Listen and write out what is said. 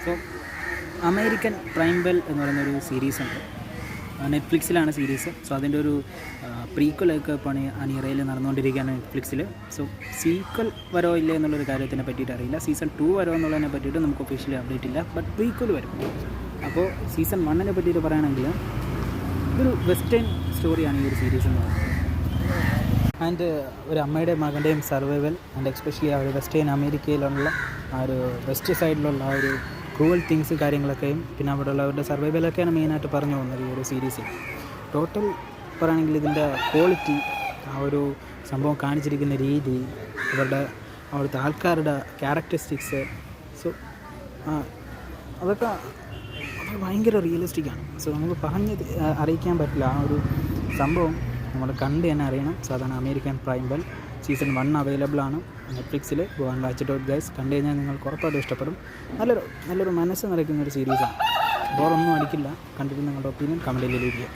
So American പ്രൈം bell എന്ന് പറയുന്നൊരു സീരീസുണ്ട്, നെറ്റ്ഫ്ലിക്സിലാണ് സീരീസ്. സോ അതിൻ്റെ ഒരു പ്രീക്വലൊക്കെ അണിയറയിൽ നടന്നുകൊണ്ടിരിക്കുകയാണ് നെറ്റ്ഫ്ലിക്സിൽ. സോ സീക്വൽ വരോ ഇല്ലേ എന്നുള്ളൊരു കാര്യത്തിനെ പറ്റിയിട്ട് അറിയില്ല. സീസൺ 2 വരോ എന്നുള്ളതിനെ പറ്റിയിട്ട് നമുക്ക് ഒഫീഷ്യലി അപ്ഡേറ്റ് ഇല്ല, ബട്ട് പ്രീക്വൽ വരും. അപ്പോൾ സീസൺ 1 പറ്റിയിട്ട് പറയുകയാണെങ്കിൽ ഇതൊരു വെസ്റ്റേൺ സ്റ്റോറിയാണ് ഈ ഒരു സീരീസ് എന്ന് പറയുന്നത്. ആൻഡ് ഒരു അമ്മയുടെയും മകൻ്റെയും സർവൈവൽ ആൻഡ് എക്സ്പെഷ്യലി ആ ഒരു വെസ്റ്റേൺ അമേരിക്കയിലുള്ള ആ ഒരു വെസ്റ്റ് സൈഡിലുള്ള ആ ഒരു ക്രൂവൽ തിങ്സ് കാര്യങ്ങളൊക്കെയും പിന്നെ അവിടെ ഉള്ളവരുടെ സർവൈവലൊക്കെയാണ് മെയിനായിട്ട് പറഞ്ഞു പോകുന്നത് ഈ ഒരു സീരീസിൽ. ടോട്ടൽ പറയുകയാണെങ്കിൽ ഇതിൻ്റെ ക്വാളിറ്റി, ആ ഒരു സംഭവം കാണിച്ചിരിക്കുന്ന രീതി, അവിടുത്തെ ആൾക്കാരുടെ ക്യാരക്ടറിസ്റ്റിക്സ്, സോ അതൊക്കെ ഭയങ്കര റിയലിസ്റ്റിക്കാണ്. സോ നമുക്ക് പറഞ്ഞ് അറിയിക്കാൻ പറ്റില്ല. ആ ഒരു സംഭവം നമ്മൾ കണ്ട് തന്നെ അറിയണം. സാധാരണ അമേരിക്കൻ പ്രൈം ബെൽ സീസൺ 1 അവൈലബിൾ ആണ് നെറ്റ്ഫ്ലിക്സിൽ. Go and watch it out guys. കണ്ടു കഴിഞ്ഞാൽ നിങ്ങൾക്ക് ഉറപ്പായിട്ടും ഇഷ്ടപ്പെടും. നല്ലൊരു മനസ്സ് നിറയ്ക്കുന്നൊരു സീരീസാണ്. ബോറൊന്നും അടിക്കില്ല. കണ്ടിട്ട് നിങ്ങളുടെ ഒപ്പീനിയൻ കമൻറ്റിൽ ലഭിക്കുക.